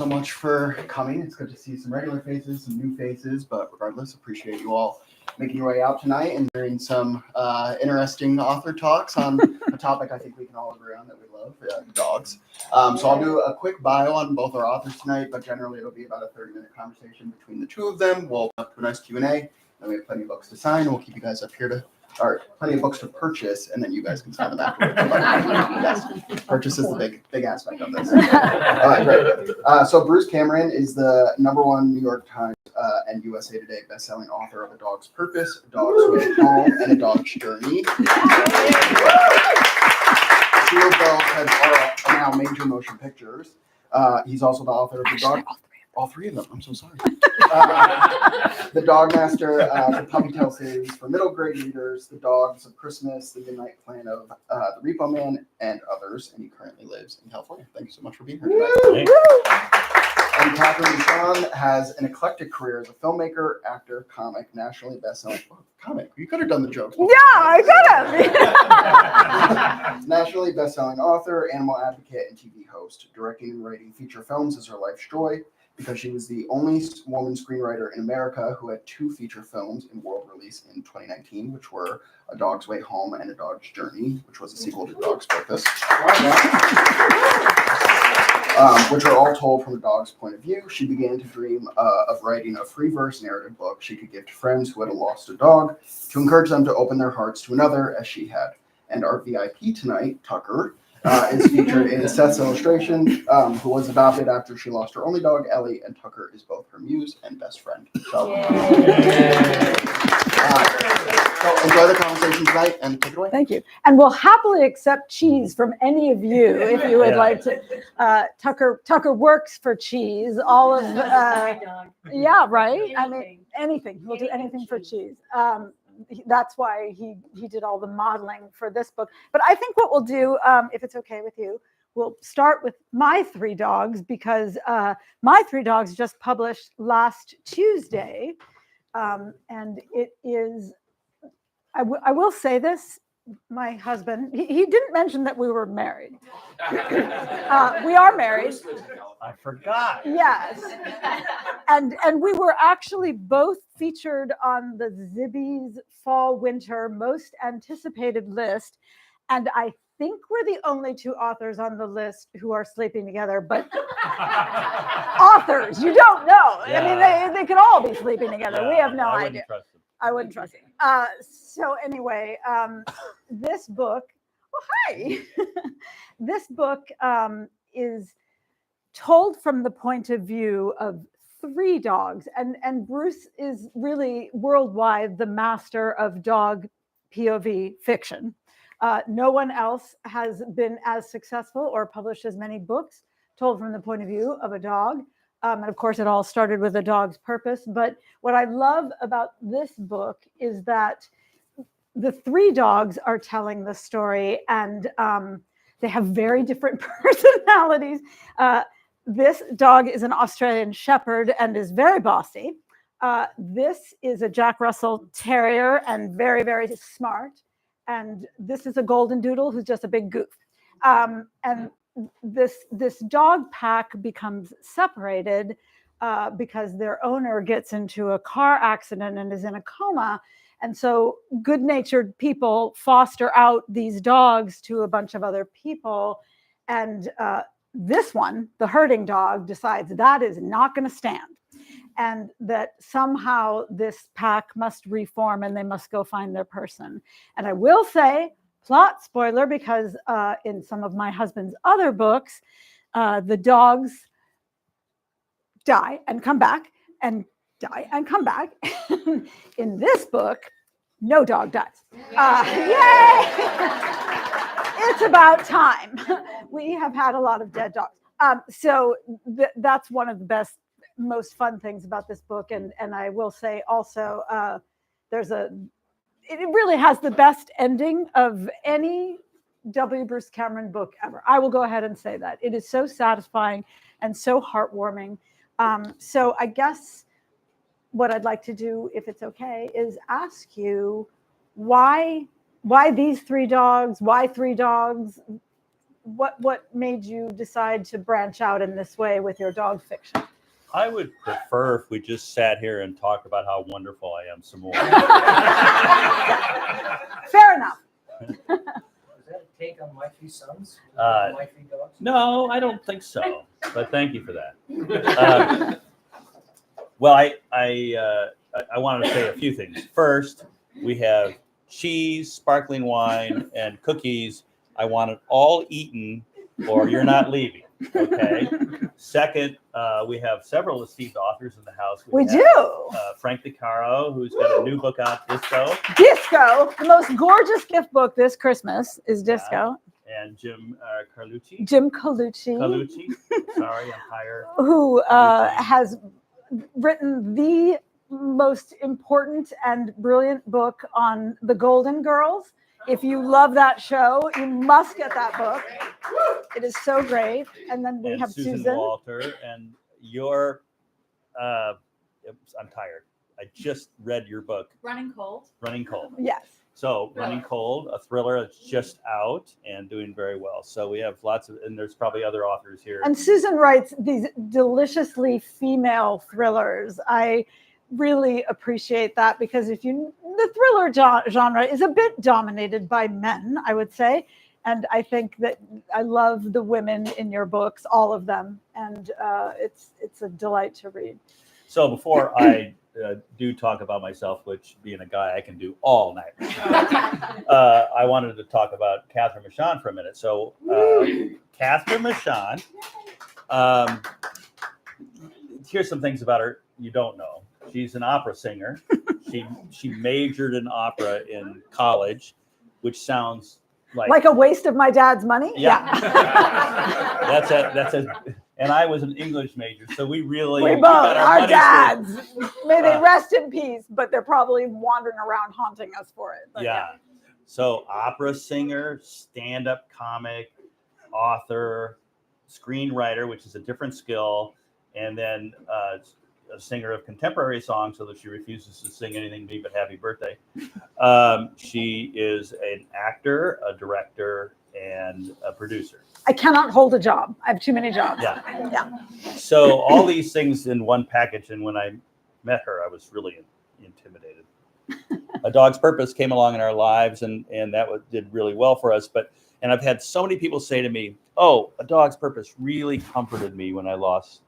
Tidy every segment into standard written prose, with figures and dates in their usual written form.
So much for coming. It's good to see some regular faces, some new faces, but regardless, appreciate you all making your way out tonight and hearing some interesting author talks on a topic I think we can all agree on that we love, dogs. So I'll do a quick bio on both our authors tonight, but generally it'll be about a 30-minute conversation between the two of them. We'll have a nice Q&A, and we have plenty of books to sign. We'll keep you guys up here or plenty of books to purchase, and then you guys can sign them afterwards. Yes, purchase is the big aspect of this. All right, great. So Bruce Cameron is the #1 New York Times and USA Today bestselling author of A Dog's Purpose, A Dog's Way Home, and A Dog's Journey. Two of those are now major motion pictures. He's also the author of The Dog. All three of them. I'm so sorry. The Dog Master, the Puppy Tale series for middle grade readers, The Dogs of Christmas, The Midnight Plan of The Repo Man, and others. And he currently lives in California. Thank you so much for being here tonight. And Cathryn Michon has an eclectic career as a filmmaker, actor, comic, nationally best-selling comic. You could have done the jokes. Yeah, I could have. Nationally best-selling author, animal advocate, and TV host. Directing and writing feature films is her life's joy, because she was the only woman screenwriter in America who had 2 feature films in world release in 2019, which were A Dog's Way Home and A Dog's Journey, which was a sequel to Dog's Purpose. Which are all told from a dog's point of view. She began to dream of writing a free verse narrative book she could give to friends who had lost a dog to encourage them to open their hearts to another as she had. And our VIP tonight, Tucker, is featured in Seth's illustration, who was adopted after she lost her only dog, Ellie, and Tucker is both her muse and best friend. So enjoy the conversation tonight and take it away. Thank you. And we'll happily accept cheese from any of you if you would like to. Tucker works for cheese. All of yeah, right. I mean, anything. We'll do anything for cheese. That's why he did all the modeling for this book. But I think what we'll do, if it's okay with you, we'll start with my 3 dogs, because my 3 dogs just published last Tuesday. And it is, I will say this, my husband, he didn't mention that we were married. We are married. I forgot. Yes. And we were actually both featured on the Zibby's Fall Winter Most Anticipated list. And I think we're the only 2 authors on the list who are sleeping together, but authors, you don't know. Yeah. I mean, they could all be sleeping together. We have no idea. I wouldn't trust him. So anyway, this book, hi. This book is told from the point of view of 3 dogs. And Bruce is really worldwide the master of dog POV fiction. No one else has been as successful or published as many books told from the point of view of a dog. And of course, it all started with A Dog's Purpose. But what I love about this book is that the 3 dogs are telling the story, and they have very different personalities. This dog is an Australian Shepherd and is very bossy. This is a Jack Russell Terrier and very, very smart. And this is a Golden Doodle who's just a big goof. And this dog pack becomes separated because their owner gets into a car accident and is in a coma. And so good-natured people foster out these dogs to a bunch of other people. And this one, the herding dog, decides that is not going to stand, and that somehow this pack must reform and they must go find their person. And I will say, plot spoiler, because in some of my husband's other books, the dogs die and come back and die and come back. In this book, no dog dies. Yay! It's about time. We have had a lot of dead dogs. So that's one of the best, most fun things about this book. And I will say also, it really has the best ending of any W. Bruce Cameron book ever. I will go ahead and say that. It is so satisfying and so heartwarming. So I guess what I'd like to do, if it's okay, is ask you why these 3 dogs, why 3 dogs? what made you decide to branch out in this way with your dog fiction? I would prefer if we just sat here and talked about how wonderful I am some more. Fair enough. Is that a take on My Three Sons? My Three Dogs? No, I don't think so. But thank you for that. Well, I wanted to say a few things. First, we have cheese, sparkling wine, and cookies. I want it all eaten, or you're not leaving. Okay. Second, we have several esteemed authors in the house. We have, do. Frank DeCaro, who's got a new book out, Disco. Disco, the most gorgeous gift book this Christmas is Disco. And Jim Carlucci. Jim Carlucci. Sorry, I'm tired. Who has written the most important and brilliant book on the Golden Girls. If you love that show, you must get that book. It is so great. And then we have Susan Walter, and your I'm tired. I just read your book, Running Cold. Yes. So Running Cold, a thriller that's just out and doing very well. So we have lots of, and there's probably other authors here. And Susan writes these deliciously female thrillers. I really appreciate that because the thriller genre is a bit dominated by men, I would say. And I think that I love the women in your books, all of them. And it's a delight to read. So before I do talk about myself, which being a guy, I can do all night. I wanted to talk about Cathryn Michon for a minute. So Cathryn Michon, here's some things about her you don't know. She's an opera singer. She majored in opera in college, which sounds like a waste of my dad's money. Yeah. That's and I was an English major, so we both our dads. May they rest in peace, but they're probably wandering around haunting us for it. But yeah. So opera singer, stand-up comic, author, screenwriter, which is a different skill, and then a singer of contemporary songs, so that she refuses to sing anything to me but Happy Birthday. She is an actor, a director, and a producer. I cannot hold a job. I have too many jobs. Yeah. So all these things in one package, and when I met her, I was really intimidated. A Dog's Purpose came along in our lives, and that did really well for us. And I've had so many people say to me, "Oh, A Dog's Purpose really comforted me when I lost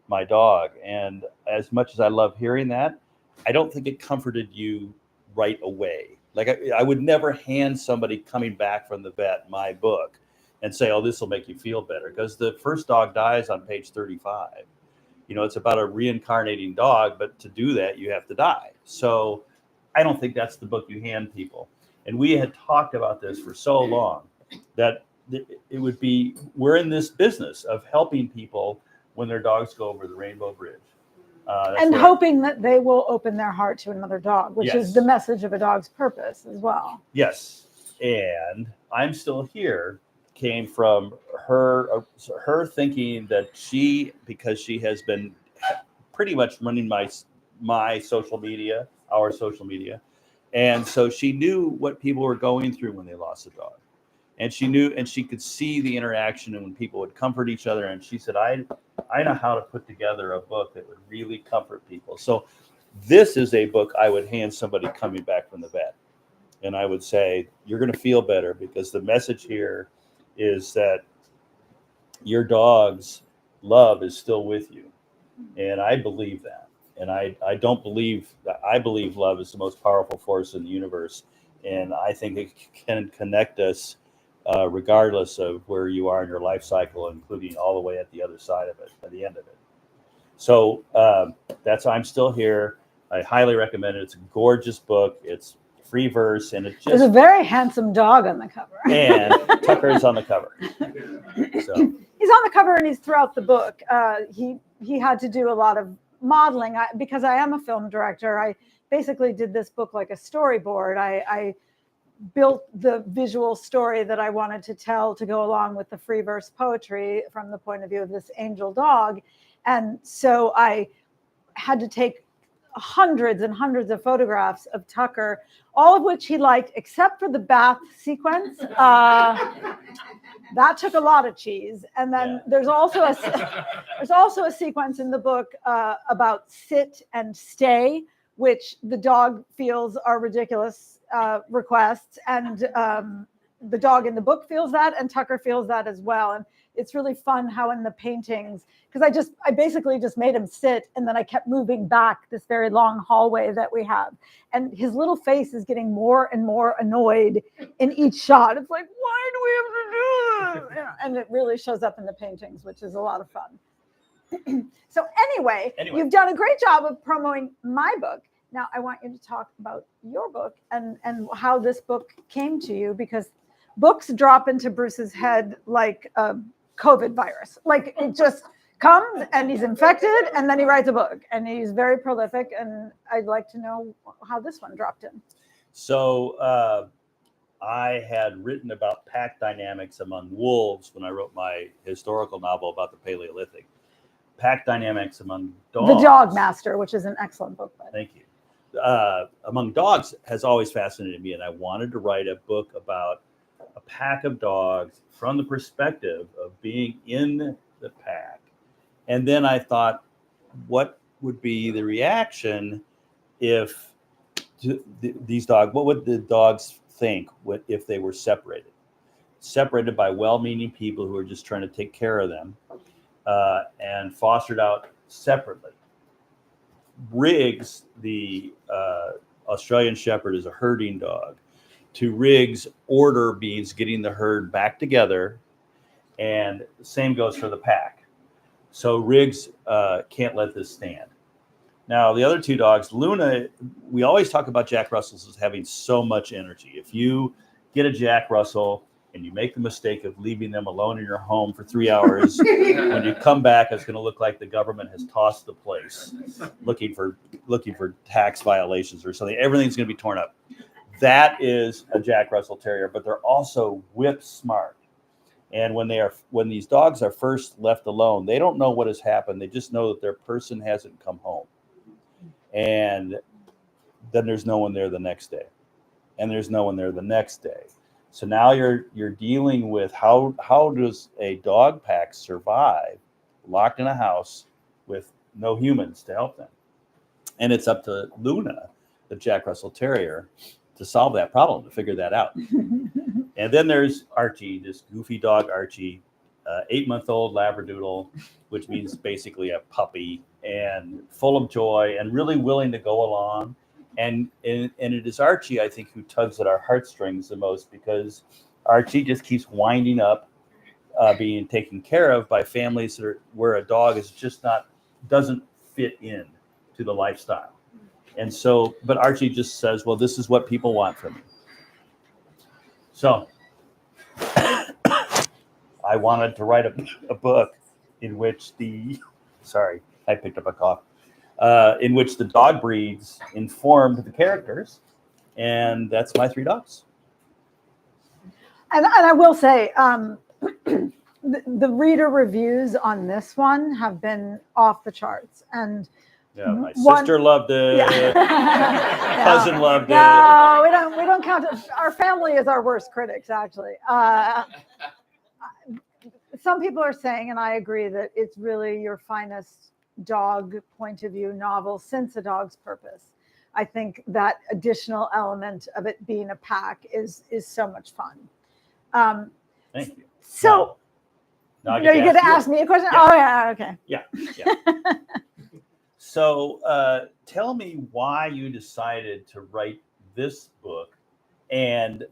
my dog." And as much as I love hearing that, I don't think it comforted you right away. Like I would never hand somebody coming back from the vet my book and say, "Oh, this will make you feel better," because the first dog dies on page 35. It's about a reincarnating dog, but to do that, you have to die. So I don't think that's the book you hand people. And we had talked about this for so long that it would be, we're in this business of helping people when their dogs go over the Rainbow Bridge. And hoping that they will open their heart to another dog, which Yes. is the message of A Dog's Purpose as well. Yes. And I'm Still Here came from her thinking that because she has been pretty much running my social media, our social media. And so she knew what people were going through when they lost a dog. And she knew, and she could see the interaction and when people would comfort each other. And she said, I know how to put together a book that would really comfort people. So this is a book I would hand somebody coming back from the vet. And I would say, you're going to feel better because the message here is that your dog's love is still with you. And I believe that. And I believe love is the most powerful force in the universe. And I think it can connect us regardless of where you are in your life cycle, including all the way at the other side of it, at the end of it. So that's I'm Still Here. I highly recommend it. It's a gorgeous book. It's free verse, and There's a very handsome dog on the cover. And Tucker is on the cover. So he's on the cover, and he's throughout the book. He had to do a lot of modeling because I am a film director. I basically did this book like a storyboard. I built the visual story that I wanted to tell to go along with the free verse poetry from the point of view of this angel dog. And so I had to take hundreds and hundreds of photographs of Tucker, all of which he liked, except for the bath sequence. That took a lot of cheese. And then there's also a sequence in the book about sit and stay, which the dog feels are ridiculous requests, and the dog in the book feels that, and Tucker feels that as well. And it's really fun how in the paintings, because I basically just made him sit, and then I kept moving back this very long hallway that we have, and his little face is getting more and more annoyed in each shot. It's like, why do we have to do this? And it really shows up in the paintings, which is a lot of fun. So anyway, you've done a great job of promoting my book. Now I want you to talk about your book and how this book came to you, because books drop into Bruce's head like a COVID virus. Like, it just comes and he's infected and then he writes a book, and he's very prolific. And I'd like to know how this one dropped in. So I had written about pack dynamics among wolves when I wrote my historical novel about the Paleolithic. Pack dynamics among dogs. The Dog Master, which is an excellent book. Thank you. Among dogs has always fascinated me, and I wanted to write a book about a pack of dogs from the perspective of being in the pack. And then I thought, what would be the reaction if these dogs, what would the dogs think if they were separated by well-meaning people who are just trying to take care of them, and fostered out separately. Riggs, the Australian Shepherd, is a herding dog. To Riggs, order means getting the herd back together, and the same goes for the pack. So Riggs can't let this stand. Now, the other two dogs, Luna, we always talk about Jack Russells as having so much energy. If you get a Jack Russell and you make the mistake of leaving them alone in your home for 3 hours, when you come back, it's going to look like the government has tossed the place, looking for tax violations or something. Everything's going to be torn up. That is a Jack Russell Terrier, but they're also whip smart. And when these dogs are first left alone, they don't know what has happened. They just know that their person hasn't come home. And then there's no one there the next day. And there's no one there the next day. So now you're dealing with how does a dog pack survive locked in a house with no humans to help them? And it's up to Luna, the Jack Russell Terrier, to solve that problem, to figure that out. And then there's Archie, this goofy dog Archie, 8-month-old Labradoodle, which means basically a puppy, and full of joy and really willing to go along. And it is Archie, I think, who tugs at our heartstrings the most, because Archie just keeps winding up being taken care of by families where a dog is just doesn't fit in to the lifestyle. And so, but Archie just says, well, this is what people want from me. So I wanted to write a book in which I picked up a cough. In which the dog breeds informed the characters, and that's my 3 dogs. And I will say, the reader reviews on this one have been off the charts. And my sister loved it. Yeah. Cousin loved it. No, we don't count it. Our family is our worst critics, actually. Some people are saying, and I agree, that it's really your finest dog point of view novel since A Dog's Purpose. I think that additional element of it being a pack is so much fun. Thank you. So now you're going to ask me a question? Yeah. Oh, yeah, okay. Yeah. So tell me why you decided to write this book, and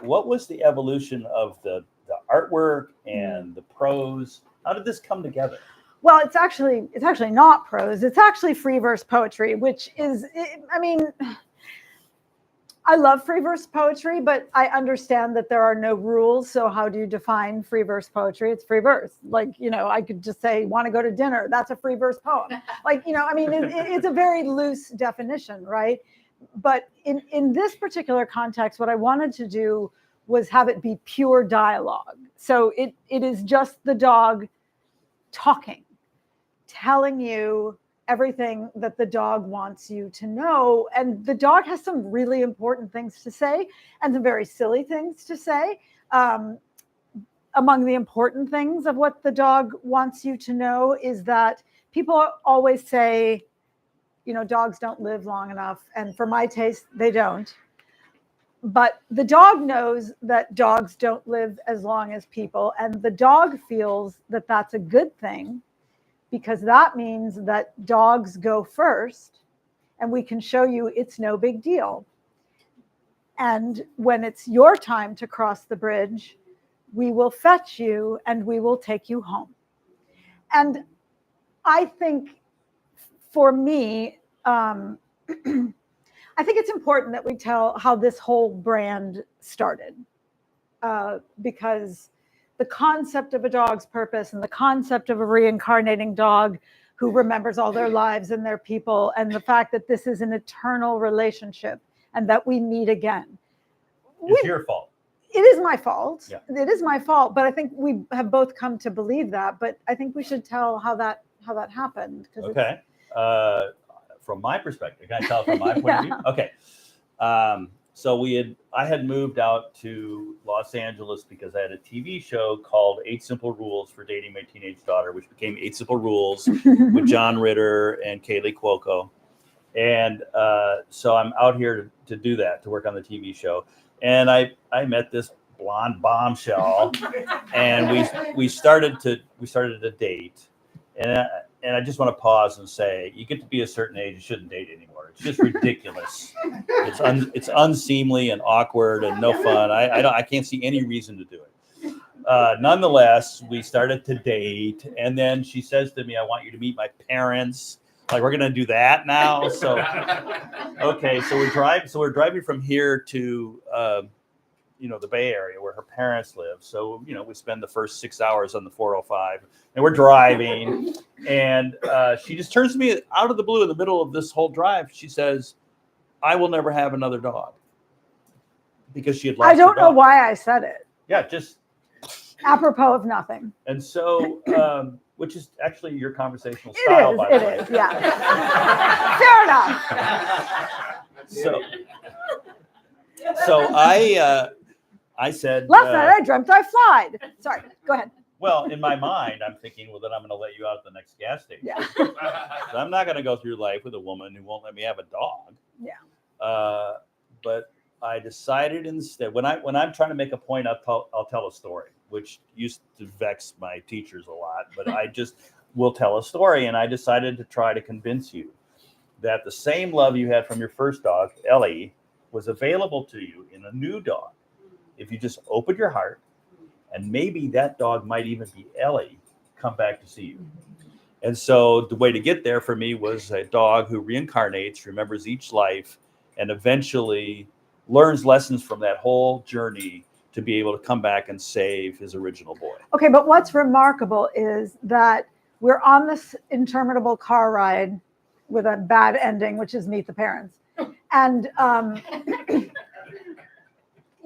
what was the evolution of the artwork and the prose? How did this come together? Well, it's actually not prose. It's actually free verse poetry, which is, I love free verse poetry, but I understand that there are no rules. So how do you define free verse poetry? It's free verse. Like, I could just say, want to go to dinner. That's a free verse poem. Like, it's a very loose definition, right? But in this particular context, what I wanted to do was have it be pure dialogue. So it is just the dog talking, telling you everything that the dog wants you to know. And the dog has some really important things to say and some very silly things to say. among the important things of what the dog wants you to know is that people always say, dogs don't live long enough. And for my taste, they don't. But the dog knows that dogs don't live as long as people. And the dog feels that that's a good thing, because that means that dogs go first. And we can show you it's no big deal. And when it's your time to cross the bridge, we will fetch you and we will take you home. And I think for me, I think it's important that we tell how this whole brand started, because the concept of a dog's purpose and the concept of a reincarnating dog who remembers all their lives and their people, and the fact that this is an eternal relationship and that we meet again. It's your fault. It is my fault. Yeah. It is my fault, but I think we have both come to believe that. But I think we should tell how that happened. Okay. From my perspective, can I tell from my point of view? Okay. So I had moved out to Los Angeles because I had a TV show called 8 Simple Rules for Dating My Teenage Daughter, which became 8 Simple Rules with John Ritter and Kaylee Cuoco. And so I'm out here to do that, to work on the TV show. And I met this blonde bombshell, and we started a date. And I just want to pause and say, you get to be a certain age, you shouldn't date anymore. It's just ridiculous. It's unseemly and awkward and no fun. I can't see any reason to do it. Nonetheless, we started to date, and then she says to me, "I want you to meet my parents." Like, we're gonna do that now. So okay, so we're driving from here to the Bay Area where her parents live. So we spend the first 6 hours on the 405, and we're driving, and she just turns to me out of the blue in the middle of this whole drive. She says, "I will never have another dog," because she had lost. I don't know why I said it. Yeah, just apropos of nothing. And so, which is actually your conversational style, by the way. It is, yeah. Fair enough. So I said, last night I dreamt I flied. Sorry, go ahead. Well, in my mind, I'm thinking, well, then I'm going to let you out at the next gas station. Yeah. So I'm not going to go through life with a woman who won't let me have a dog. Yeah. But I decided instead, when I'm trying to make a point, I'll tell a story, which used to vex my teachers a lot. But I just will tell a story, and I decided to try to convince you that the same love you had from your first dog, Ellie, was available to you in a new dog if you just opened your heart, and maybe that dog might even be Ellie come back to see you. And so the way to get there for me was a dog who reincarnates, remembers each life, and eventually learns lessons from that whole journey to be able to come back and save his original boy. Okay, but what's remarkable is that we're on this interminable car ride with a bad ending, which is meet the parents. And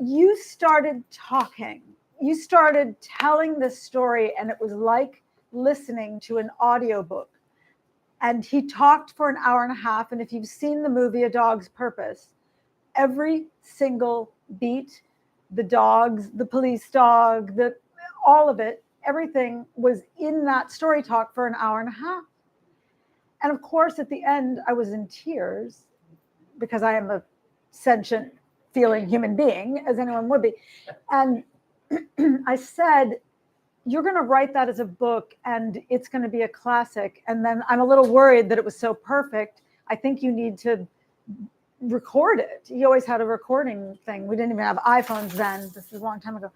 you started talking. You started telling this story, and it was like listening to an audiobook. And he talked for an hour and a half. And if you've seen the movie A Dog's Purpose, every single beat, the dogs, the police dog, all of it, everything was in that story talk for an hour and a half. And of course, at the end, I was in tears because I am a sentient, feeling human being, as anyone would be. And I said, you're going to write that as a book and it's going to be a classic. And then I'm a little worried that it was so perfect. I think you need to record it. He always had a recording thing. We didn't even have iPhones then. This is a long time ago.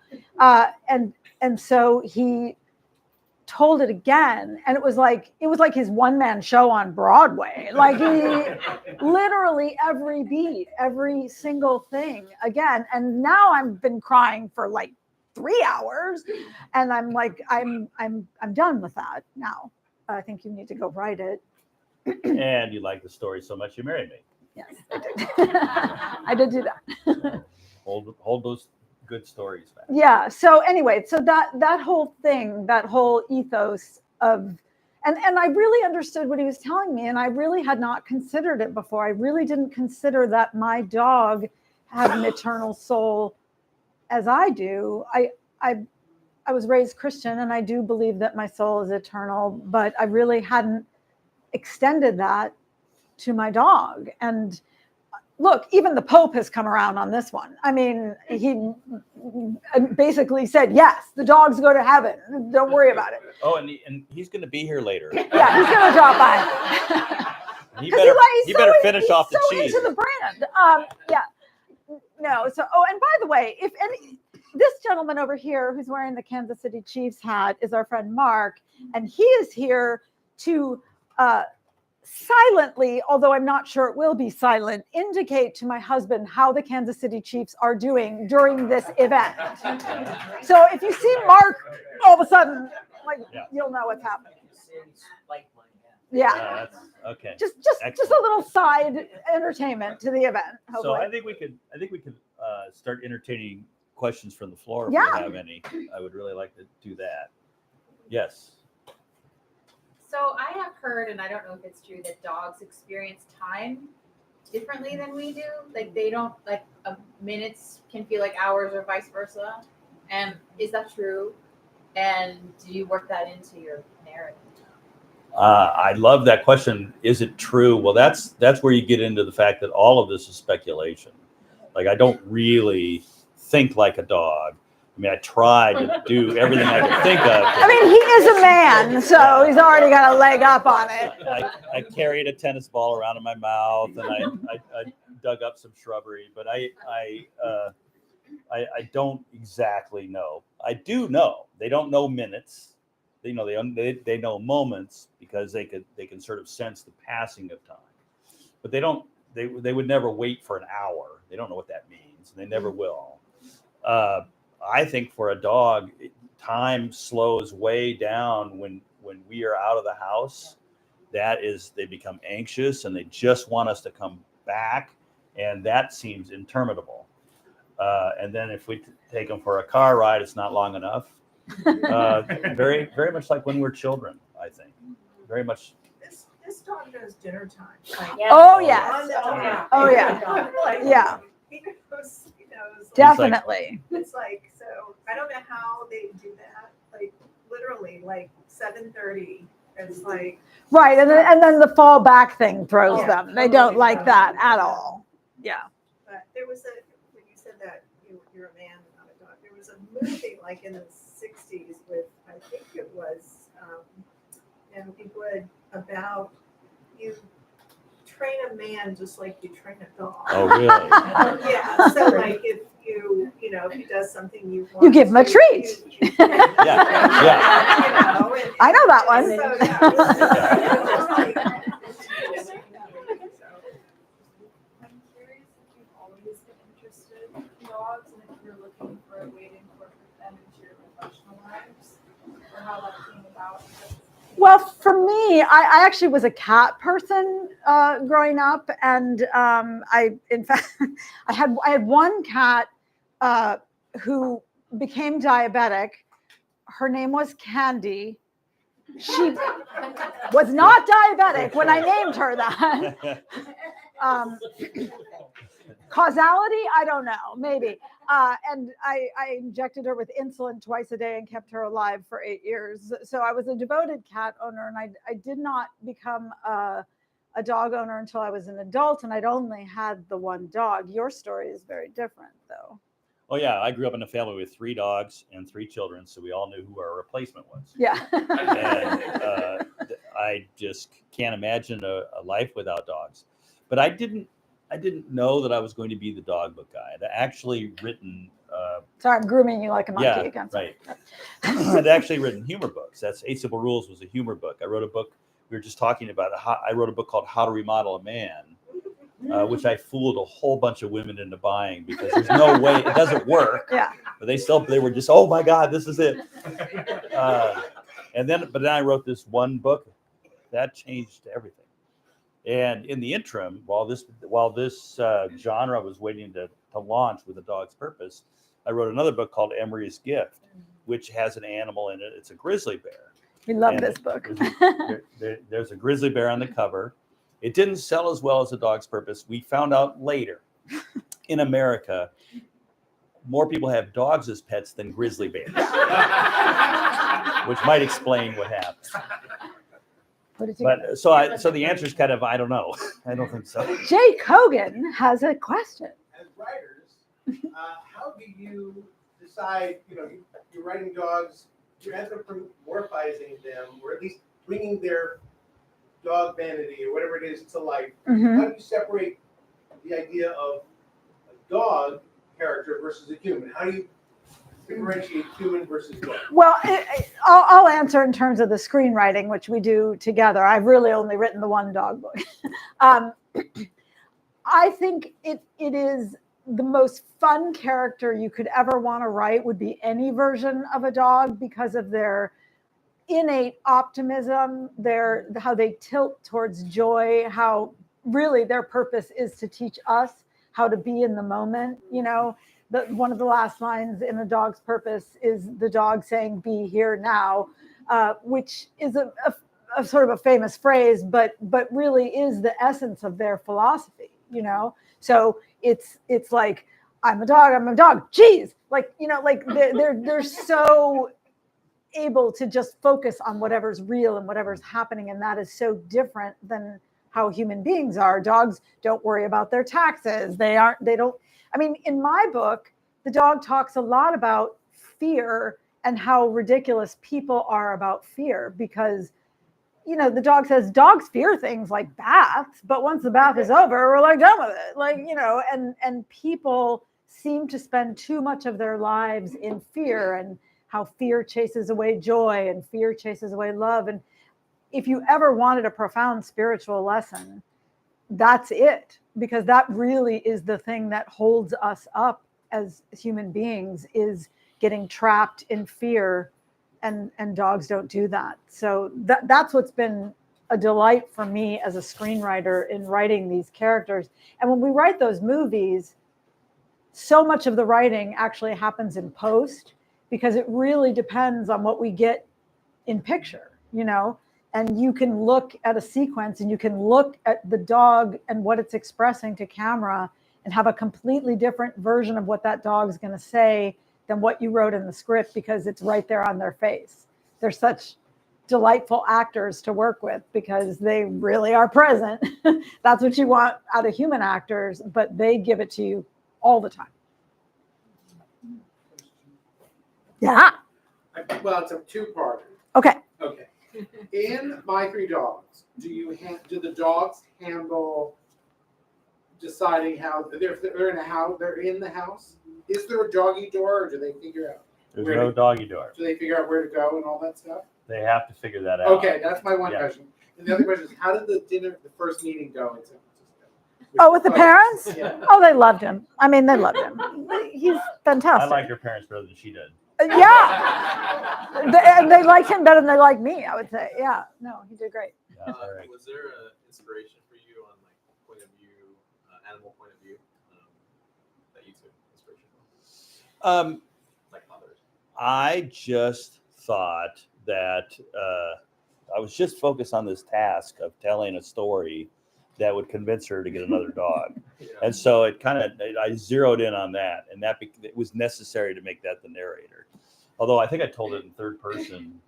And so he told it again, and it was like his one-man show on Broadway. Like, he literally every beat, every single thing again. And now I've been crying for like 3 hours, and I'm like, I'm done with that now. I think you need to go write it. And you like the story so much you married me. Yes, I did. I did do that. Hold those good stories back. Yeah. So anyway, so that whole thing, that whole ethos of, and I really understood what he was telling me, and I really had not considered it before. I really didn't consider that my dog had an eternal soul as I do. I I was raised Christian, and I do believe that my soul is eternal, but I really hadn't extended that to my dog. And look, even the Pope has come around on this one. I mean, he basically said, yes, the dogs go to heaven. Don't worry about it. Oh, and he's going to be here later. Yeah, he's going to drop by. He better finish off the cheese. Into the brand. Yeah. No. So, and by the way, this gentleman over here who's wearing the Kansas City Chiefs hat is our friend Mark, and he is here to silently, although I'm not sure it will be silent, indicate to my husband how the Kansas City Chiefs are doing during this event. So if you see Mark all of a sudden, you'll know what's happening. Yeah. Okay. Just a little side entertainment to the event. Hopefully. So I think we could start entertaining questions from the floor if we have any. I would really like to do that. Yes. So I have heard, and I don't know if it's true, that dogs experience time differently than we do. Like they don't, like minutes can feel like hours or vice versa. And is that true? And do you work that into your narrative? I love that question. Is it true? Well, that's where you get into the fact that all of this is speculation. Like I don't really think like a dog. I mean, I try to do everything I can think of. I mean, he is a man, so he's already got a leg up on it. I carried a tennis ball around in my mouth, and I dug up some shrubbery, but I don't exactly know. I do know they don't know minutes. They know moments because they can sort of sense the passing of time, but they don't. They would never wait for an hour. They don't know what that means, and they never will. I think for a dog, time slows way down when we are out of the house. That is, they become anxious and they just want us to come back, and that seems interminable. And then if we take them for a car ride, it's not long enough. Very, very much like when we're children, I think. Very much. This dog does dinner time. Oh yes. Oh yeah. Yeah. Definitely. It's like, so I don't know how they do that. Like literally, like 7:30. It's like right, and then the fall back thing throws them. They don't like that at all. Yeah. But there was when you said that you're a man, not a dog. There was a movie like in the '60s with I think it was Wood about you train a man just like you train a dog. Oh, really? Yeah. So like if if he does something you want, you give him a treat. Yeah. I know that one. I'm curious if you've always been interested in dogs and if you're looking for a way to incorporate them into your professional lives or how that came about. Well, for me, I actually was a cat person growing up, and in fact, I had one cat who became diabetic. Her name was Candy. She was not diabetic when I named her that. Causality? I don't know, maybe. And I injected her with insulin twice a day and kept her alive for 8 years. So I was a devoted cat owner, and I did not become a dog owner until I was an adult, and I'd only had the one dog. Your story is very different, though. Oh, yeah. I grew up in a family with 3 dogs and 3 children, so we all knew who our replacement was. Yeah. And I just can't imagine a life without dogs. But I didn't know that I was going to be the dog book guy. I'd actually written. Sorry, I'm grooming you like a monkey again. Right. I'd actually written humor books. That's 8 Simple Rules was a humor book. I wrote a book. We were just talking about it. I wrote a book called How to Remodel a Man, which I fooled a whole bunch of women into buying because there's no way it doesn't work. Yeah. But they were just, oh my God, this is it. But then I wrote this one book that changed everything. And in the interim, while this genre was waiting to launch with A Dog's Purpose, I wrote another book called Emery's Gift, which has an animal in it. It's a grizzly bear. We love this book. There's a grizzly bear on the cover. It didn't sell as well as A Dog's Purpose. We found out later in America, more people have dogs as pets than grizzly bears, which might explain what happened. But so the answer is kind of, I don't know. I don't think so. Jake Hogan has a question. As writers, how do you decide, you're writing dogs, you're anthropomorphizing them, or at least bringing their dog vanity or whatever it is to life. Mm-hmm. How do you separate the idea of a dog character versus a human? How do you differentiate human versus dog? Well, I'll answer in terms of the screenwriting, which we do together. I've really only written the one dog book. I think it is the most fun character you could ever want to write would be any version of a dog because of their innate optimism, how they tilt towards joy, how really their purpose is to teach us how to be in the moment. One of the last lines in a dog's purpose is the dog saying, "Be here now," which is a sort of a famous phrase, but really is the essence of their philosophy. So it's like, I'm a dog. Geez, they're so able to just focus on whatever's real and whatever's happening, and that is so different than how human beings are. Dogs don't worry about their taxes. In my book, the dog talks a lot about fear and how ridiculous people are about fear, because the dog says dogs fear things like baths, but once the bath is over, we're like done with it. And people seem to spend too much of their lives in fear, and how fear chases away joy and fear chases away love. And if you ever wanted a profound spiritual lesson, that's it, because that really is the thing that holds us up as human beings, is getting trapped in fear, and dogs don't do that. So that's what's been a delight for me as a screenwriter in writing these characters. And when we write those movies, so much of the writing actually happens in post, because it really depends on what we get in picture, and you can look at a sequence and you can look at the dog and what it's expressing to camera and have a completely different version of what that dog's going to say than what you wrote in the script, because it's right there on their face. They're such delightful actors to work with because they really are present. That's what you want out of human actors, but they give it to you all the time. Yeah. Well, it's a two-parter. Okay. Okay. In My Three Dogs, do the dogs handle deciding how they're in a house? They're in the house. Is there a doggy door, or do they figure out? There's no doggy door. Do they figure out where to go and all that stuff? They have to figure that out. Okay, that's my one question. And the other question is, how did the first meeting go in San Francisco? Oh, with the parents? Yeah. Oh, they loved him. They loved him. He's fantastic. I like your parents better than she did. Yeah. They liked him better than they liked me, I would say. Yeah. No, he did great. Yeah, all right. Was there an inspiration for you on point of view, animal point of view, that you took inspiration from? Like others? I just thought that I was just focused on this task of telling a story that would convince her to get another dog. Yeah. And so I zeroed in on that, and it was necessary to make that the narrator. Although I think I told it in third person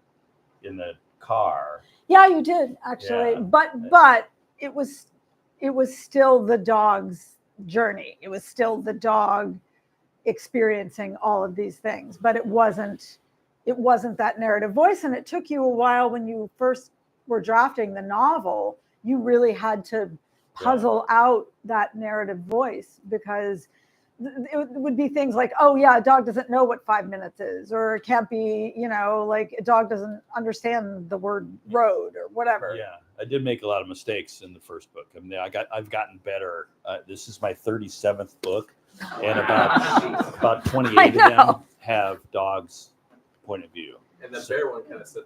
in the car. Yeah, you did actually. Yeah. But it was still the dog's journey. It was still the dog experiencing all of these things, but it wasn't that narrative voice. And it took you a while when you first were drafting the novel. You really had to puzzle out that narrative voice, because it would be things like, oh yeah, a dog doesn't know what 5 minutes is, or it can't be, like a dog doesn't understand the word road or whatever. Yeah, I did make a lot of mistakes in the first book. I've gotten better. This is my 37th book, and about 28 of them have dogs' point of view. And the bear one kind of set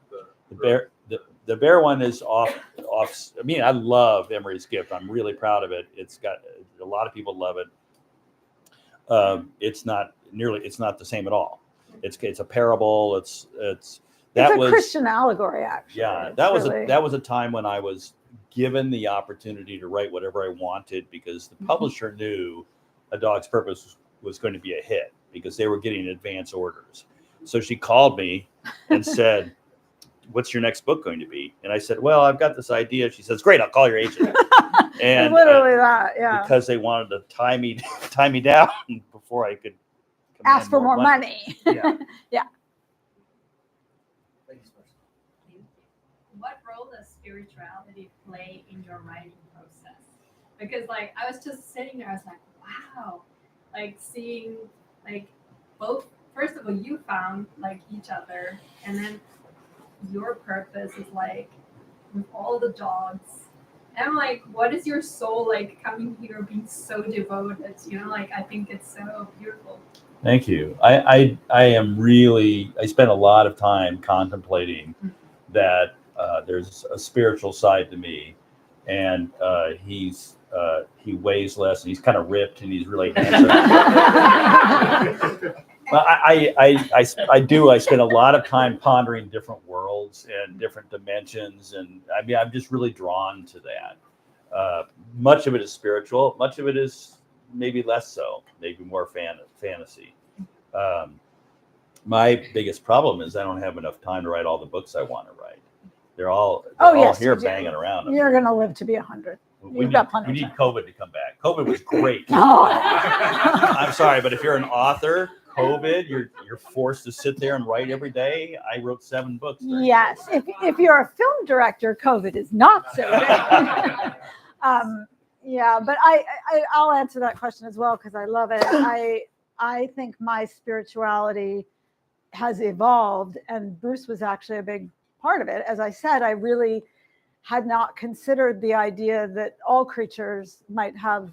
the bear one is off. I love Emery's Gift. I'm really proud of it. It's got a lot of people love it. It's not the same at all. It's a parable. It's a Christian allegory, actually. Yeah, that was a time when I was given the opportunity to write whatever I wanted, because the publisher knew A Dog's Purpose was going to be a hit. because they were getting advance orders. So she called me and said, "What's your next book going to be?" And I said, "Well, I've got this idea." She says, "Great, I'll call your agent." And literally that, yeah. because they wanted to tie me down before I could ask for more money. Yeah. Yeah. What role does spirituality play in your writing process? Because like I was just sitting there, I was like, wow, like seeing like both. First of all, you found like each other, and then your purpose is like with all the dogs. And I'm like, what is your soul like coming here being so devoted? You know, like I think it's so beautiful. Thank you. I am really, I spent a lot of time contemplating that there's a spiritual side to me, and he weighs less, and he's kind of ripped, and he's really handsome. Well, I spend a lot of time pondering different worlds and different dimensions, and I mean, I'm just really drawn to that. Much of it is spiritual, much of it is maybe less so, maybe more fantasy. My biggest problem is I don't have enough time to write all the books I want to write. They're all here banging around. You're going to live to be 100. We need COVID to come back. COVID was great. Oh. I'm sorry, but if you're an author, COVID, you're forced to sit there and write every day. I wrote 7 books. Yes. If you're a film director, COVID is not so good. Yeah, but I'll answer that question as well because I love it. I think my spirituality has evolved, and Bruce was actually a big part of it. As I said, I really had not considered the idea that all creatures might have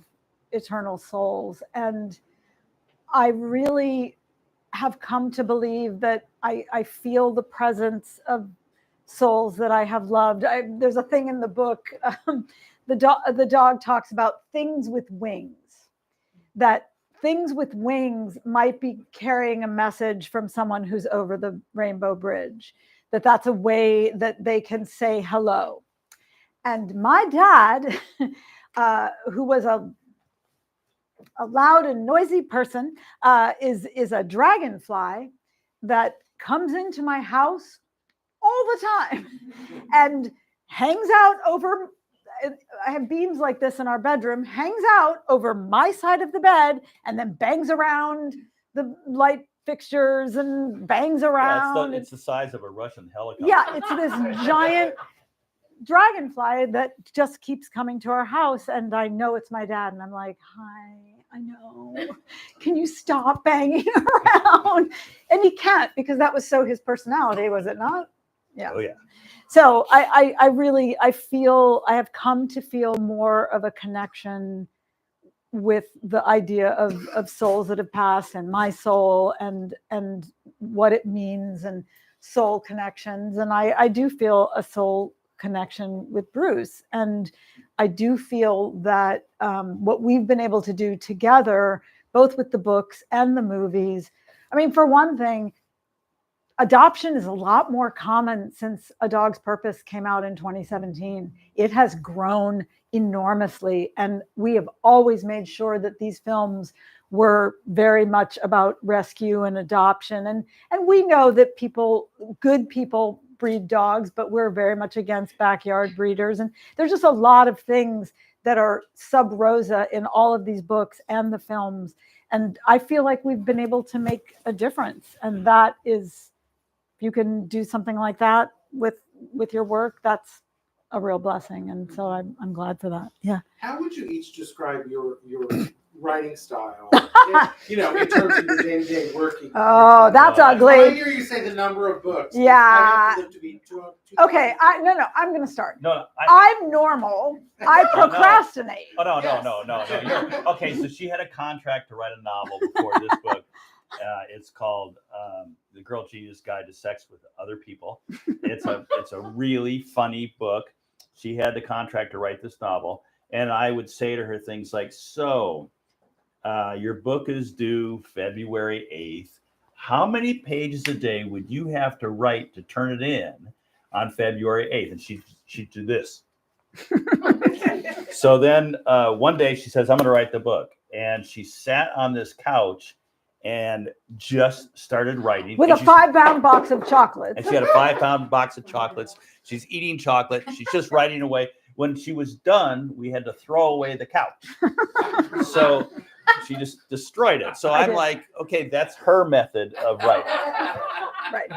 eternal souls. And I really have come to believe that I feel the presence of souls that I have loved. There's a thing in the book, the dog talks about things with wings, that things with wings might be carrying a message from someone who's over the rainbow bridge, that's a way that they can say hello. And my dad, who was a loud and noisy person, is a dragonfly that comes into my house all the time and hangs out over. I have beams like this in our bedroom, hangs out over my side of the bed and then bangs around the light fixtures and bangs around. It's the size of a Russian helicopter. Yeah, it's this giant dragonfly that just keeps coming to our house, and I know it's my dad, and I'm like, hi, I know, can you stop banging around? And he can't, because that was so his personality, was it not? Yeah. Oh yeah. So I have come to feel more of a connection with the idea of souls that have passed, and my soul, and what it means, and soul connections. And I do feel a soul connection with Bruce. And I do feel that what we've been able to do together, both with the books and the movies, I mean, for one thing, adoption is a lot more common since A Dog's Purpose came out in 2017. It has grown enormously, and we have always made sure that these films were very much about rescue and adoption. And we know that good people breed dogs, but we're very much against backyard breeders. And there's just a lot of things that are sub rosa in all of these books and the films. And I feel like we've been able to make a difference. And that is, if you can do something like that with your work, that's a real blessing. And so I'm glad for that. Yeah. How would you each describe your writing style, in terms of your day-to-day working? Oh, that's ugly. When I hear you say the number of books, yeah. I have to live to be okay, I'm going to start. No, I'm normal. I procrastinate. Oh, no. Okay, so she had a contract to write a novel before this book. It's called The Girl Genius Guide to Sex with Other People. It's a really funny book. She had the contract to write this novel. And I would say to her things like, so your book is due February 8th. How many pages a day would you have to write to turn it in on February 8th? And she'd do this. So then one day she says, I'm going to write the book. And she sat on this couch and just started writing. With a 5-pound box of chocolates. And she had a 5-pound box of chocolates. She's eating chocolate. She's just writing away. When she was done, we had to throw away the couch. So she just destroyed it. So I'm like, okay, that's her method of writing. Right.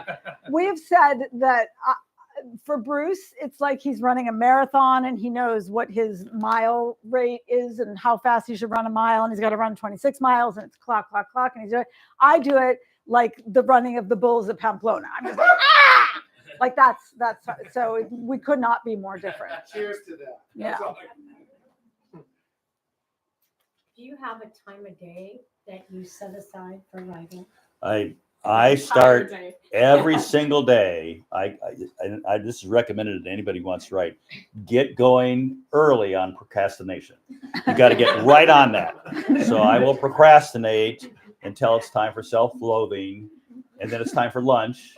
We have said that for Bruce, it's like he's running a marathon and he knows what his mile rate is and how fast he should run a mile. And he's got to run 26 miles and it's clock. And he's doing it. I do it like the running of the bulls of Pamplona. I'm just like, ah! Like that's so we could not be more different. Cheers to that. Yeah. Do you have a time of day that you set aside for writing? I start every single day. I this is recommended to anybody who wants to write. Get going early on procrastination. You got to get right on that. So I will procrastinate until it's time for self-loathing, and then it's time for lunch.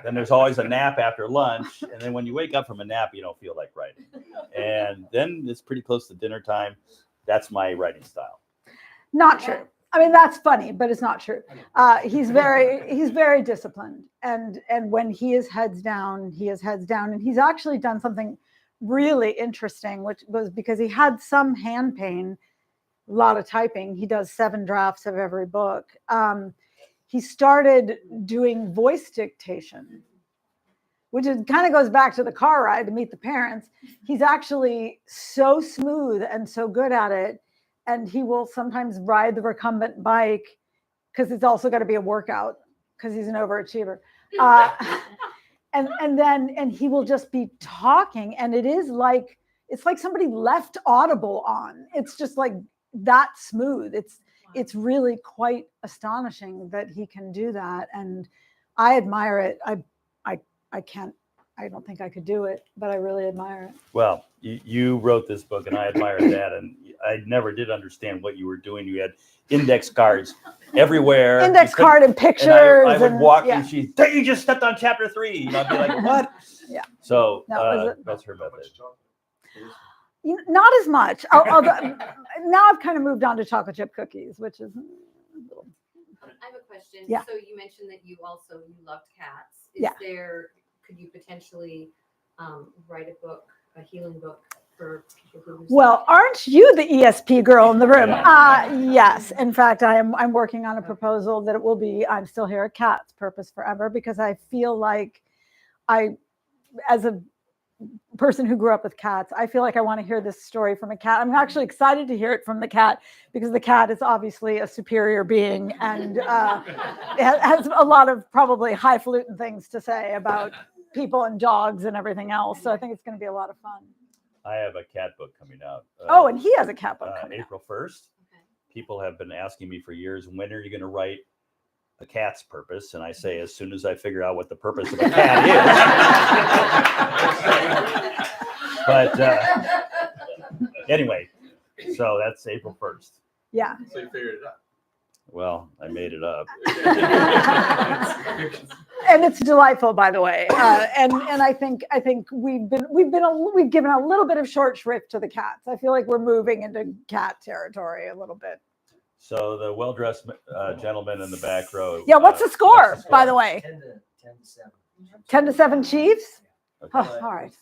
Then there's always a nap after lunch, and then when you wake up from a nap, you don't feel like writing. And then it's pretty close to dinner time. That's my writing style. Not true. I mean, that's funny, but it's not true. He's very disciplined. And when he is heads down, he is heads down. And he's actually done something really interesting, which was because he had some hand pain, a lot of typing. He does 7 drafts of every book. He started doing voice dictation, which kind of goes back to the car ride to meet the parents. He's actually so smooth and so good at it. And he will sometimes ride the recumbent bike because it's also got to be a workout because he's an overachiever. And he will just be talking. And it's like somebody left Audible on. It's just like that smooth. It's really quite astonishing that he can do that. And I admire it. I don't think I could do it, but I really admire it. Well, you wrote this book and I admire that. And I never did understand what you were doing. You had index cards everywhere. Index card and pictures. And I would walk and you just stepped on chapter 3. And I'd be like, what? Yeah. So that's her method. Not as much. Although, now I've kind of moved on to chocolate chip cookies, which is a little. I have a question. Yeah. So you mentioned that you loved cats. Could you potentially write a healing book for people who? Well, aren't you the ESP girl in the room? Yes. In fact, I'm working on a proposal that it will be I'm Still Here at Cats, Purpose Forever, because I feel like as a person who grew up with cats, I feel like I want to hear this story from a cat. I'm actually excited to hear it from the cat because the cat is obviously a superior being and has a lot of probably highfalutin things to say about people and dogs and everything else. So I think it's going to be a lot of fun. I have a cat book coming out. And he has a cat book coming April 1st. Okay. People have been asking me for years, when are you going to write a cat's purpose? And I say, as soon as I figure out what the purpose of a cat is. But anyway, so that's April 1st. Yeah. So you figured it out. Well, I made it up. And it's delightful, by the way. And I think we've given a little bit of short shrift to the cats. I feel like we're moving into cat territory a little bit. So the well-dressed gentleman in the back row. Yeah, what's the score, by the way? 10 to 7. 10-7 Chiefs? Okay. Oh, all right.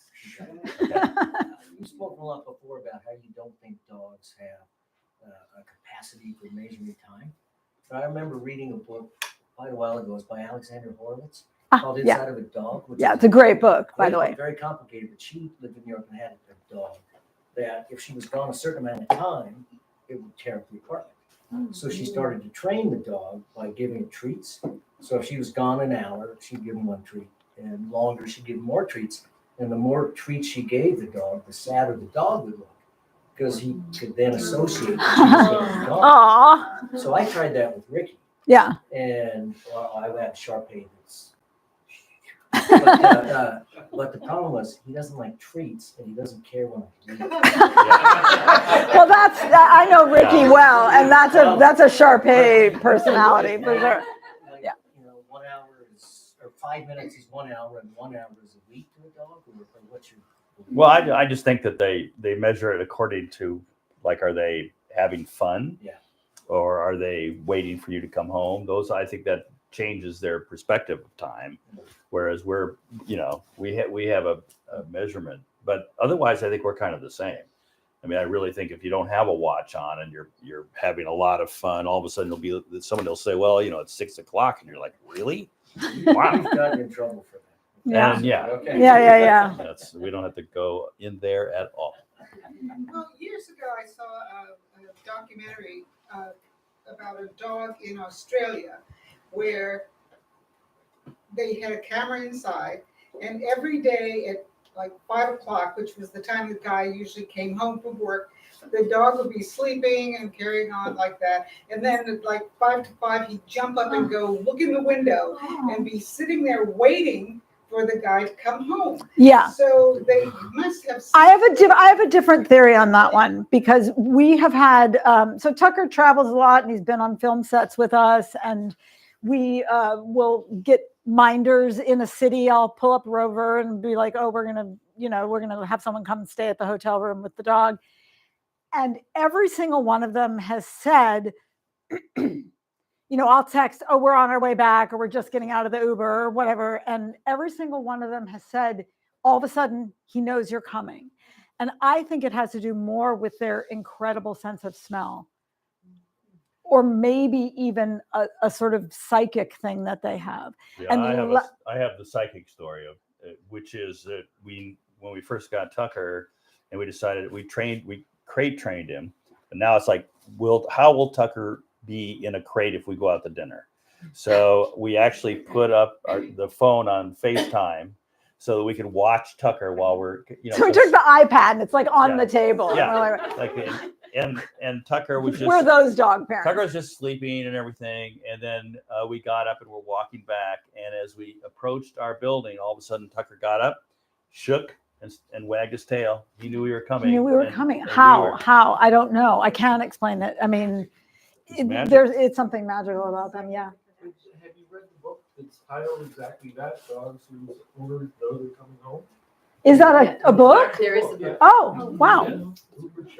You've spoken a lot before about how you don't think dogs have a capacity for measuring time. But I remember reading a book quite a while ago. It was by Alexander Horowitz called Inside of a Dog. Which it's a great book, by the way. Very complicated, but she lived in New York and had a dog that if she was gone a certain amount of time, it would tear up the apartment. So she started to train the dog by giving it treats. So if she was gone an hour, she'd give him 1 treat. And longer, she'd give him more treats. And the more treats she gave the dog, the sadder the dog would look. Because he could then associate the dog. Aww. So I tried that with Ricky. Yeah. And I had Shar-Pei that's... But the problem was he doesn't like treats and he doesn't care when I eat. Well, I know Ricky well, and that's a Shar-Pei personality for sure. Yeah. 1 hour or 5 minutes is 1 hour, and 1 hour is a week to a dog, or what's your? Well, I just think that they measure it according to, like, are they having fun? Yeah. or are they waiting for you to come home? Those, I think that changes their perspective of time. Whereas we're, we have a measurement, but otherwise I think we're kind of the same. I mean, I really think if you don't have a watch on and you're having a lot of fun, all of a sudden someone will say, well, it's 6 o'clock, and you're like, really? Wow. We've gotten in trouble for that. Yeah. And Okay. Yeah. we don't have to go in there at all. Well, years ago, I saw a documentary about a dog in Australia where they had a camera inside, and every day at like 5 o'clock, which was the time the guy usually came home from work, the dog would be sleeping and carrying on like that. And then at like 5 to 5, he'd jump up and go look in the window and be sitting there waiting for the guy to come home. Yeah. So they must have. I have a different theory on that one, because we have had, so Tucker travels a lot and he's been on film sets with us, and we will get minders in a city. I'll pull up Rover and be like, oh, we're going to have someone come stay at the hotel room with the dog. And every single one of them has said, I'll text, oh, we're on our way back, or we're just getting out of the Uber or whatever. And every single one of them has said, all of a sudden, he knows you're coming. And I think it has to do more with their incredible sense of smell, or maybe even a sort of psychic thing that they have. Yeah, and I have the psychic story of, which is that when we first got Tucker, and we decided we crate trained him, and now it's like, how will Tucker be in a crate if we go out to dinner? So we actually put up the phone on FaceTime so that we could watch Tucker while we're, So we took the iPad and it's like on the table. Yeah, and Tucker was just, we're those dog parents. Tucker was just sleeping and everything, and then we got up and we're walking back, and as we approached our building, all of a sudden Tucker got up, shook, and wagged his tail. He knew we were coming. He knew we were coming. How? I don't know. I can't explain it. I mean, it's something magical about them. Yeah. Have you read the book that's titled exactly that? Dogs whose owners know they're coming home. Is that a book? There is a book. Oh, wow.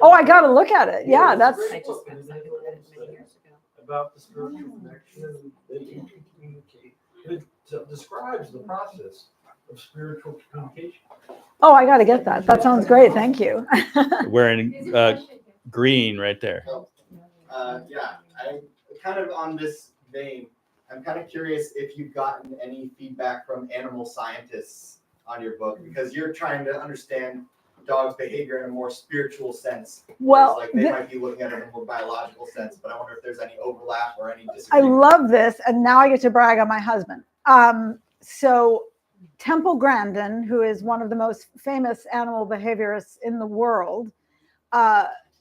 Oh, I got to look at it. Yeah, that's. I just looked at it many years ago. About the spiritual connection that you can communicate. It describes the process of spiritual communication. Oh, I got to get that. That sounds great. Thank you. Wearing green right there. Yeah, I kind of on this vein, I'm kind of curious if you've gotten any feedback from animal scientists on your book, because you're trying to understand dogs' behavior in a more spiritual sense. Well, like they might be looking at it in a more biological sense, but I wonder if there's any overlap or any I disagreement. love this, and now I get to brag on my husband. So Temple Grandin, who is one of the most famous animal behaviorists in the world,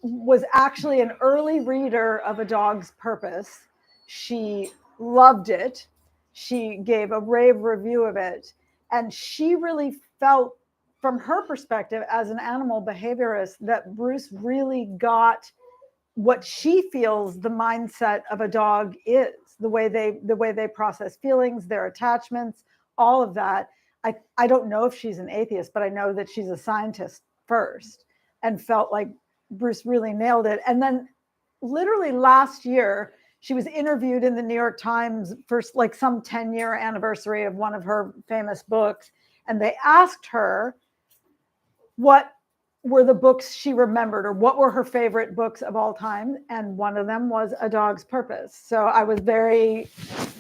was actually an early reader of A Dog's Purpose. She loved it. She gave a rave review of it. And she really felt, from her perspective as an animal behaviorist, that Bruce really got what she feels the mindset of a dog is, the way they process feelings, their attachments, all of that. I don't know if she's an atheist, but I know that she's a scientist first, and felt like Bruce really nailed it. And then literally last year, she was interviewed in the New York Times for like some 10-year anniversary of one of her famous books. And they asked her what were the books she remembered, or what were her favorite books of all time. And one of them was A Dog's Purpose. So I was very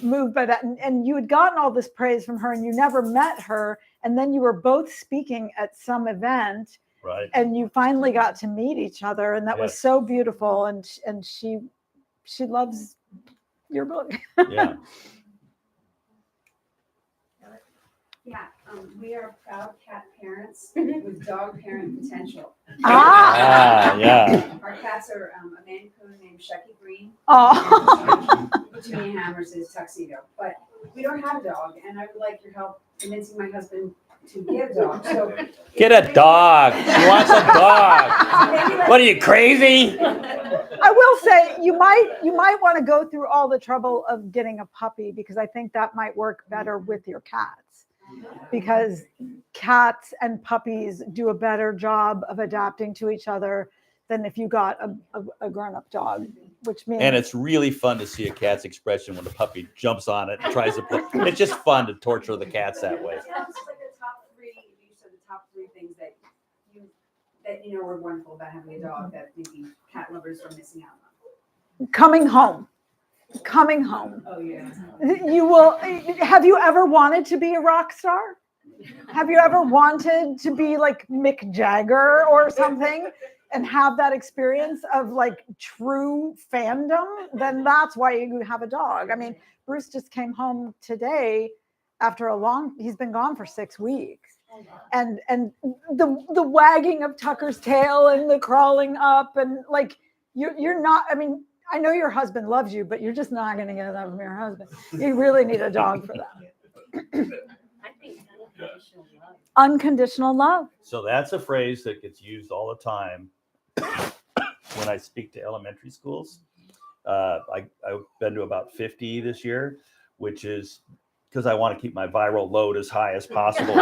moved by that. And you had gotten all this praise from her, and you never met her. And then you were both speaking at some event. Right. And you finally got to meet each other. And that was so beautiful. And she loves your book. Yeah. Yeah, we are proud cat parents with dog parent potential. Yeah. Our cats are a Maine Coon named Shucky Green. Oh. And Jimmy Hammers is Tuxedo. But we don't have a dog, and I would like your help convincing my husband to get a dog. So Get a dog. She wants a dog. What are you, crazy? I will say you might want to go through all the trouble of getting a puppy, because I think that might work better with your cats. Because cats and puppies do a better job of adapting to each other than if you got a grown-up dog, which means. And it's really fun to see a cat's expression when the puppy jumps on it and tries to play. It's just fun to torture the cats that way. Tell us like the top three, you said the top three things that you know were wonderful about having a dog that maybe cat lovers are missing out on. Coming home. Oh yeah. You will. Have you ever wanted to be a rock star? Have you ever wanted to be like Mick Jagger or something and have that experience of like true fandom? Then that's why you have a dog. I mean, Bruce just came home today after he's been gone for 6 weeks. And the wagging of Tucker's tail and the crawling up and like you're not, I mean, I know your husband loves you, but you're just not going to get that from your husband. You really need a dog for that. I think unconditional love. Unconditional love. So that's a phrase that gets used all the time when I speak to elementary schools. I've been to about 50 this year, which is because I want to keep my viral load as high as possible.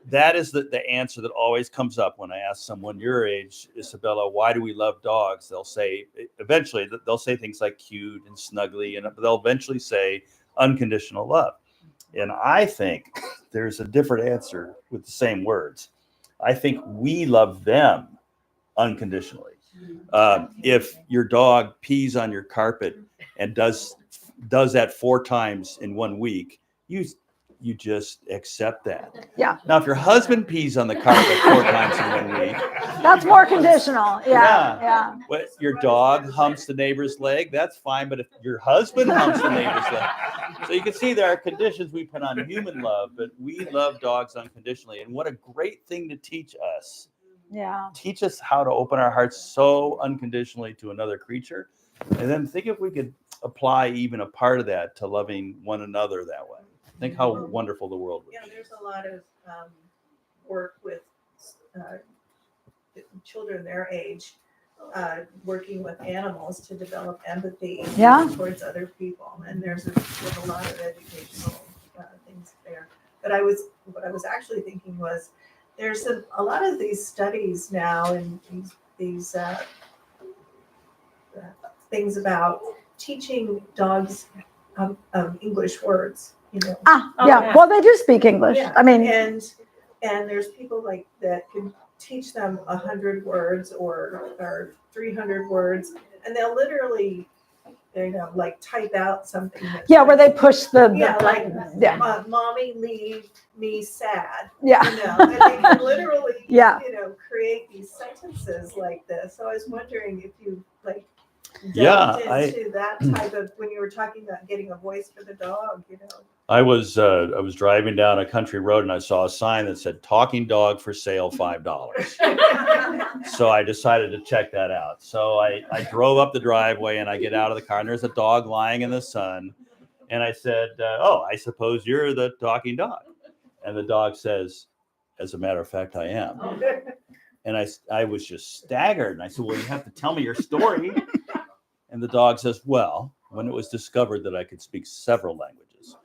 That is the answer that always comes up when I ask someone your age, Isabella, why do we love dogs? They'll say, eventually, they'll say things like cute and snuggly, and they'll eventually say unconditional love. And I think there's a different answer with the same words. I think we love them unconditionally. If your dog pees on your carpet and does that 4 times in 1 week, you just accept that. Yeah. Now, if your husband pees on the carpet 4 times in 1 week, that's more conditional. Yeah. What, your dog humps the neighbor's leg, that's fine. But if your husband humps the neighbor's leg, so you can see there are conditions we put on human love, but we love dogs unconditionally. And what a great thing to teach us. Yeah. Teach us how to open our hearts so unconditionally to another creature. And then think if we could apply even a part of that to loving one another that way. Think how wonderful the world would be. Yeah, there's a lot of work with children their age, working with animals to develop empathy towards other people. And there's a lot of educational things there. But what I was actually thinking was there's a lot of these studies now and these things about teaching dogs English words. You know. Well, they do speak English. Yeah. I mean, and there's people like that can teach them 100 words or 300 words, and they'll literally, like type out something. Where they push mommy leave me sad. Yeah. And they can literally, create these sentences like this. So I was wondering if you delved into that type of, when you were talking about getting a voice for the dog, I was driving down a country road and I saw a sign that said "Talking dog for sale, $5." So I decided to check that out. So I drove up the driveway and I get out of the car and there's a dog lying in the sun. And I said, "Oh, I suppose you're the talking dog." And the dog says, "As a matter of fact, I am." And I was just staggered. And I said, "Well, you have to tell me your story." And the dog says, "Well, when it was discovered that I could speak several languages,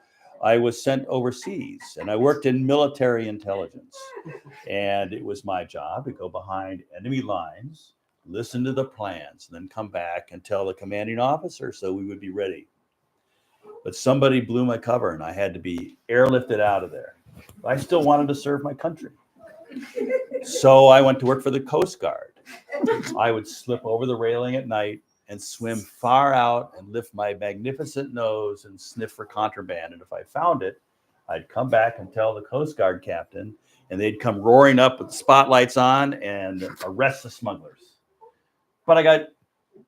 I was sent overseas and I worked in military intelligence. And it was my job to go behind enemy lines, listen to the plans, and then come back and tell the commanding officer so we would be ready. But somebody blew my cover and I had to be airlifted out of there. I still wanted to serve my country. So I went to work for the Coast Guard. I would slip over the railing at night and swim far out and lift my magnificent nose and sniff for contraband. And if I found it, I'd come back and tell the Coast Guard captain, and they'd come roaring up with the spotlights on and arrest the smugglers. But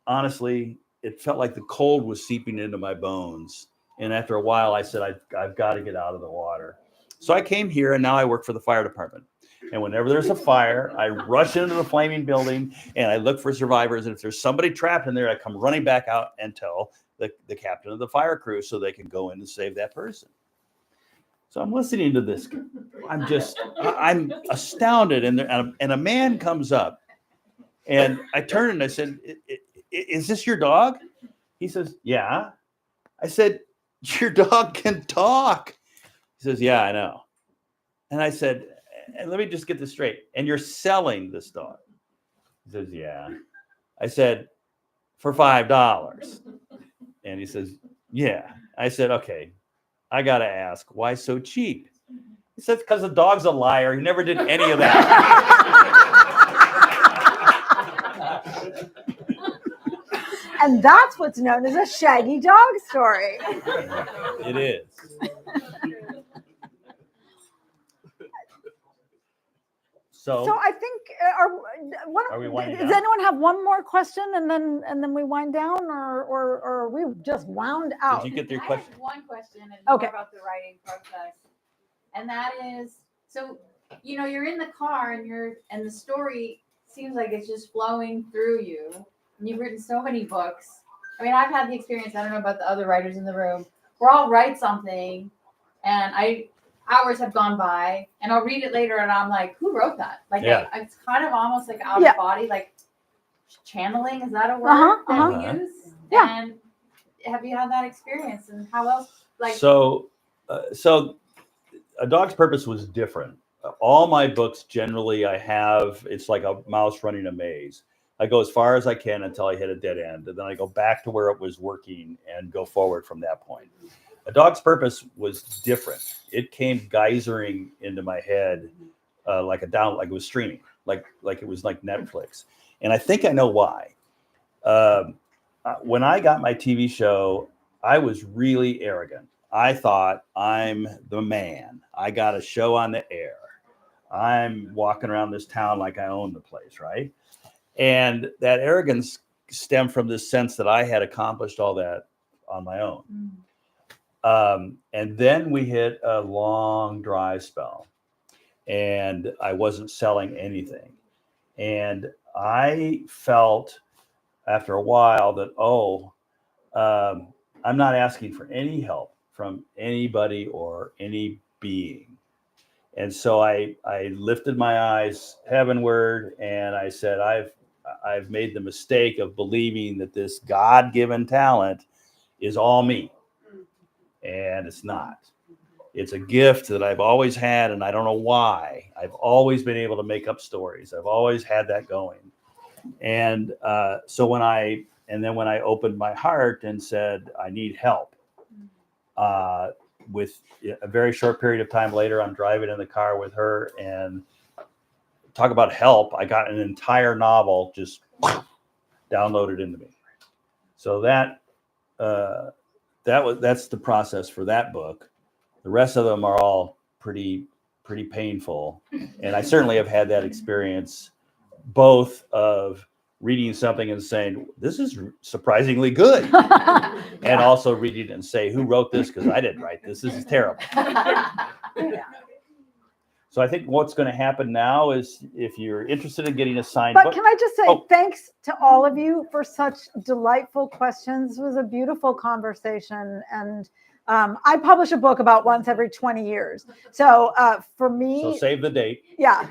honestly, it felt like the cold was seeping into my bones. And after a while, I said, I've got to get out of the water. So I came here, and now I work for the fire department. And whenever there's a fire, I rush into the flaming building and I look for survivors. And if there's somebody trapped in there, I come running back out and tell the captain of the fire crew so they can go in and save that person. So I'm listening to this. I'm astounded. And a man comes up and I turn and I said, "Is this your dog?" He says, "Yeah." I said, "Your dog can talk." He says, "Yeah, I know." And I said, and let me just get this straight. And you're selling this dog? He says, yeah. I said, for $5. And he says, yeah. I said, okay, I got to ask, why so cheap? He says, because the dog's a liar. He never did any of that. And that's what's known as a shaggy dog story. It is. So I think are we winding does down? anyone have one more question and then we wind down, or are we just wound out? Did you get your I question? have one question and Okay. more about the writing process. And that is, so you're in the car and the story seems like it's just flowing through you. And you've written so many books. I mean, I've had the experience, I don't know about the other writers in the room, where I'll write something and hours have gone by and I'll read it later and I'm like, who wrote that? Like, Yeah. it's kind of almost like out of body, like channeling. Is that a word Uh-huh, that we use? Yeah. And have you had that experience? And how else? Like, So A Dog's Purpose was different. All my books, generally, it's like a mouse running a maze. I go as far as I can until I hit a dead end. And then I go back to where it was working and go forward from that point. A Dog's Purpose was different. It came geysering into my head like it was streaming, like it was like Netflix. And I think I know why. When I got my TV show, I was really arrogant. I thought, I'm the man. I got a show on the air. I'm walking around this town like I own the place, right? And that arrogance stemmed from this sense that I had accomplished all that on my own. And then we hit a long dry spell and I wasn't selling anything. And I felt after a while that, I'm not asking for any help from anybody or any being. And so I lifted my eyes heavenward and I said, I've made the mistake of believing that this God-given talent is all me. And it's not. It's a gift that I've always had, and I don't know why. I've always been able to make up stories. I've always had that going. And so when I opened my heart and said, I need help, with a very short period of time later, I'm driving in the car with her and talk about help. I got an entire novel just downloaded into me. So that's the process for that book. The rest of them are all pretty painful. And I certainly have had that experience, both of reading something and saying, this is surprisingly good. And also reading it and say, who wrote this? Because I didn't write this. This is terrible. So I think what's going to happen now is if you're interested in getting a signed book. But can I just say thanks to all of you for such delightful questions. It was a beautiful conversation. And I publish a book about once every 20 years. So for me. So save the date. Yeah.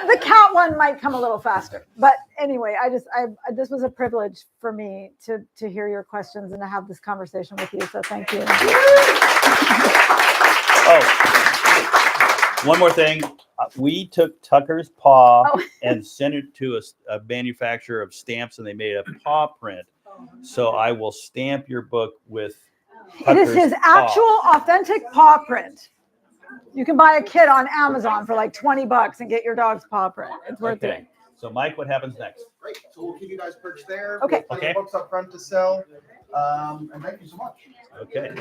The cat one might come a little faster. But anyway, this was a privilege for me to hear your questions and to have this conversation with you. So thank you. One more thing. We took Tucker's paw and sent it to a manufacturer of stamps, and they made a paw print. So I will stamp your book with Tucker's It is his actual authentic paw print. You can buy a kit on Amazon for like $20 and get your dog's paw print. It's worth it. So Mike, what happens next? Great. So we'll keep you guys perched there. Okay. Books up front to sell. And thank you so much. Okay.